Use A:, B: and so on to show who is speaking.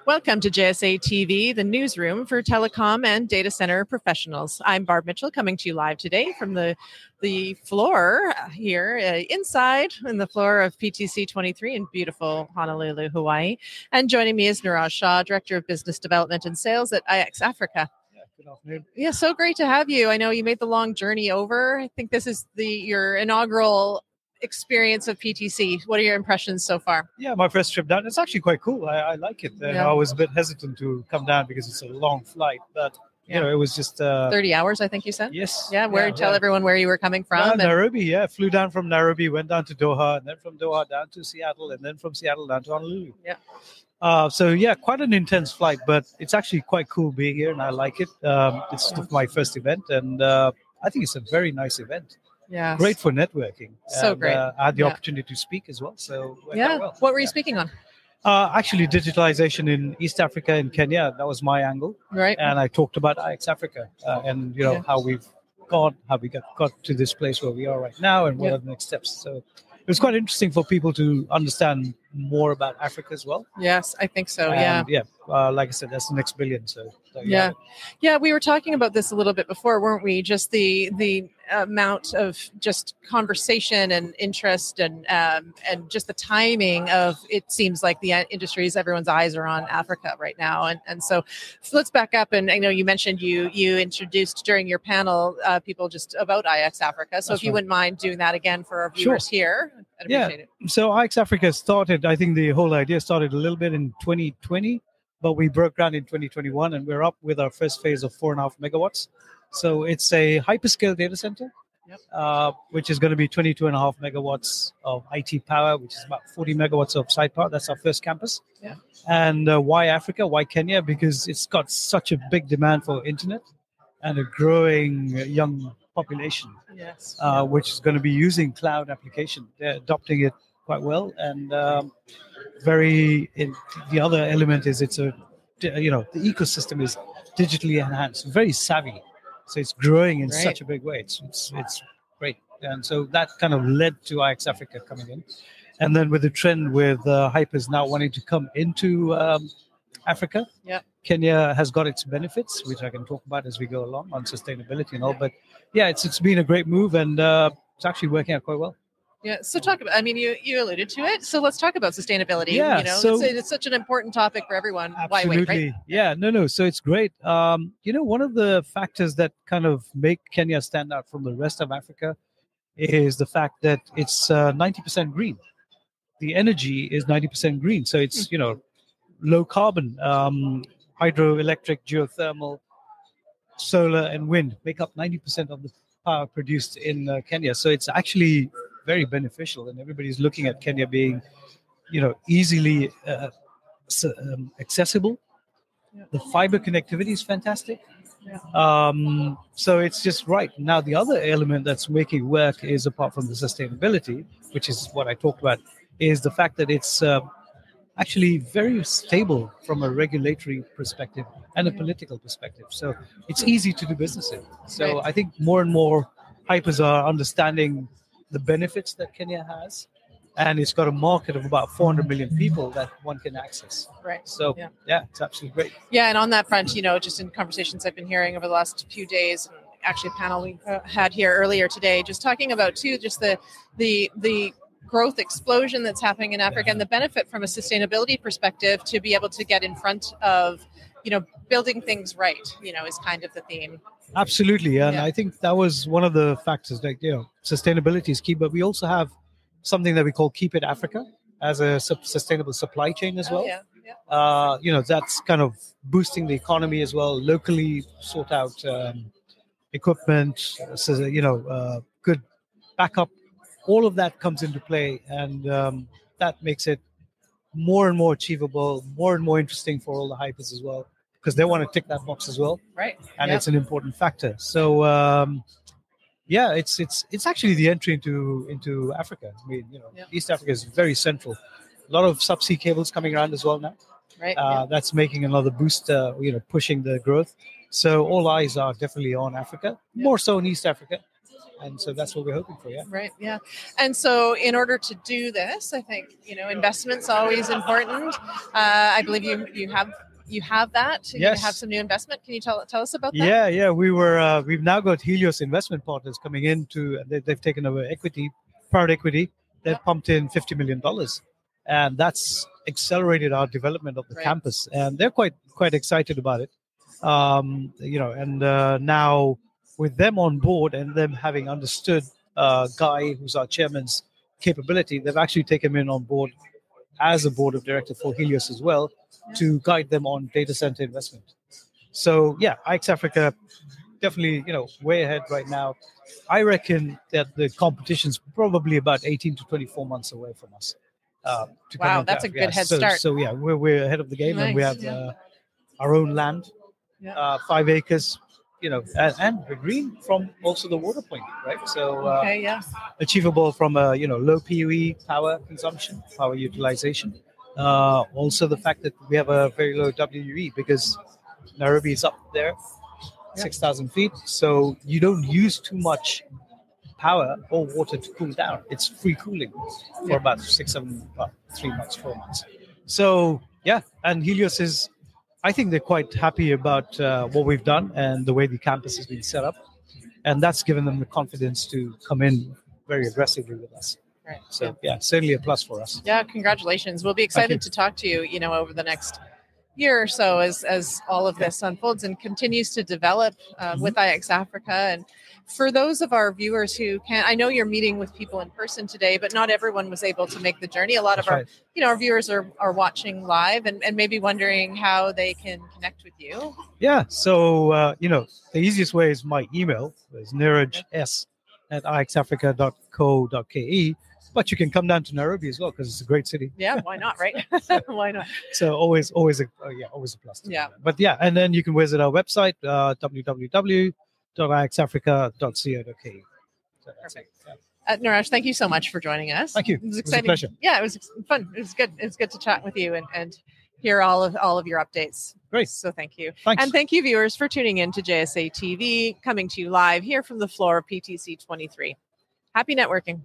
A: Welcome to JSA TV, the newsroom for telecom and data center professionals. I'm Barb Mitchell, coming to you live today from the floor here inside in the floor of PTC 23 in beautiful Honolulu, Hawaii. And joining me is Niraj Shah, Director of Business Development and Sales at IX Africa.
B: Good afternoon.
A: Yeah, so great to have you. I know you made the long journey over. I think this is your inaugural experience of PTC. What are your impressions so far?
B: Yeah, my first trip down. It's actually quite cool. I like it. I was a bit hesitant to come down because it's a long flight, but you know, it was just
A: 30 hours, I think you said.
B: Yes.
A: Yeah. Tell everyone where you were coming from.
B: Nairobi. Yeah, flew down from Nairobi, went down to Doha, and then from Doha down to Seattle, and then from Seattle down to Honolulu.
A: Yeah.
B: So yeah, quite an intense flight, but it's actually quite cool being here, and I like it. It's my first event, and I think it's a very nice event.
A: Yeah,
B: great for networking.
A: So great.
B: I had the opportunity to speak as well. So well.
A: What were you speaking on?
B: Actually, digitalization in East Africa and Kenya. That was my angle.
A: Right.
B: And I talked about IX Africa and how we got to this place where we are right now, and what are the next steps. So it was quite interesting for people to understand more about Africa as well.
A: Yes, I think so.
B: And like I said, that's the next billion. So
A: yeah, we were talking about this a little bit before, weren't we? Just the amount of just conversation and interest and just the timing of, it seems like the industries, everyone's eyes are on Africa right now. And so let's back up. And I know you mentioned you introduced during your panel people just about IX Africa. So if you wouldn't mind doing that again for our viewers here, I'd appreciate it.
B: So IX Africa started, I think the whole idea started a little bit in 2020, but we broke ground in 2021, and we're up with our first phase of 4.5 megawatts. So it's a hyperscale data center, which is going to be 22.5 megawatts of IT power, which is about 40 megawatts of site power. That's our first campus.
A: Yeah.
B: And why Africa? Why Kenya? Because it's got such a big demand for internet and a growing young population, which is going to be using cloud application. They're adopting it quite well. And the other element is the ecosystem is digitally enhanced, very savvy. So it's growing in such a big way. It's great. And so that kind of led to IX Africa coming in. And then with the trend with hypers now wanting to come into Africa, Kenya has got its benefits, which I can talk about as we go along on sustainability and all. But yeah, it's been a great move, and it's actually working out quite well.
A: Yeah. So talk about, you alluded to it. So let's talk about sustainability.
B: Yeah.
A: It's such an important topic for everyone.
B: Absolutely.
A: Why wait, right?
B: Yeah. No. So it's great. One of the factors that kind of make Kenya stand out from the rest of Africa is the fact that it's 90% green. The energy is 90% green. So it's, low carbon, hydroelectric, geothermal, solar, and wind make up 90% of the power produced in Kenya. So it's actually very beneficial, and everybody's looking at Kenya being, easily accessible. The fiber connectivity is fantastic. So it's just right. Now, the other element that's making work is, apart from the sustainability, which is what I talked about, is the fact that it's actually very stable from a regulatory perspective and a political perspective. So it's easy to do business in. So I think more and more hypers are understanding the benefits that Kenya has, and it's got a market of about 400 million people that one can access.
A: Right.
B: So it's absolutely great.
A: Yeah, and on that front, just in conversations I've been hearing over the last few days, and actually a panel we had here earlier today, just talking about too, just the growth explosion that's happening in Africa and the benefit from a sustainability perspective to be able to get in front of, building things right, is kind of the theme.
B: Absolutely. And I think that was one of the factors that, sustainability is key, but we also have something that we call Keep It Africa as a sustainable supply chain as well. That's kind of boosting the economy as well, locally sort out equipment, good backup. All of that comes into play, and that makes it more and more achievable, more and more interesting for all the hypers as well, because they want to tick that box as well.
A: Right.
B: And it's an important factor. So it's actually the entry into Africa. I mean, East Africa is very central. A lot of subsea cables coming around as well now.
A: Right.
B: That's making another boost, pushing the growth. So all eyes are definitely on Africa, more so in East Africa. And so that's what we're hoping for, yeah.
A: Right, yeah. And so in order to do this, I think, investment's always important. I believe you have that.
B: Yes.
A: You have some new investment. Can you tell us about that?
B: Yeah. We've now got Helios investment partners coming in they've taken over private equity. They've pumped in $50 million. And that's accelerated our development of the campus. And they're quite excited about it. Now with them on board and them having understood Guy, who's our chairman's capability, they've actually taken him on board as a board of director for Helios as well to guide them on data center investment. So yeah, IX Africa definitely, way ahead right now. I reckon that the competition's probably about 18 to 24 months away from us.
A: Wow, that's a good head start.
B: So yeah, we're ahead of the game. Nice. And we have our own land, 5 acres, and we're green from also the water point, right? So achievable from a low PUE power consumption, power utilization. Also the fact that we have a very low WUE because Nairobi is up there, 6,000 feet. So you don't use too much power or water to cool down. It's free cooling for about 3 months, 4 months. So yeah, and Helios is, I think they're quite happy about what we've done and the way the campus has been set up. And that's given them the confidence to come in very aggressively with us. Right. So yeah, certainly a plus for us.
A: Yeah, congratulations. We'll be excited to talk to you, over the next year or so as all of this unfolds and continues to develop with IX Africa. And for those of our viewers who can't, I know you're meeting with people in person today, but not everyone was able to make the journey. A lot of our viewers are watching live and maybe wondering how they can connect with you.
B: Yeah. So, the easiest way is my email is niraj@ixafrica.co.ke. But you can come down to Nairobi as well because it's a great city.
A: Yeah, why not, right? Why not?
B: So always a plus.
A: Yeah.
B: But yeah, and then you can visit our website, www.ixafrica.co.ke. So
A: perfect. Niraj, thank you so much for joining us.
B: Thank you.
A: It was exciting.
B: It was a pleasure.
A: Yeah, it was fun. It was good. It was good to chat with you and hear all of your updates.
B: Great.
A: So thank you.
B: Thanks.
A: And thank you, viewers, for tuning in to JSA TV, coming to you live here from the floor of PTC 23. Happy networking.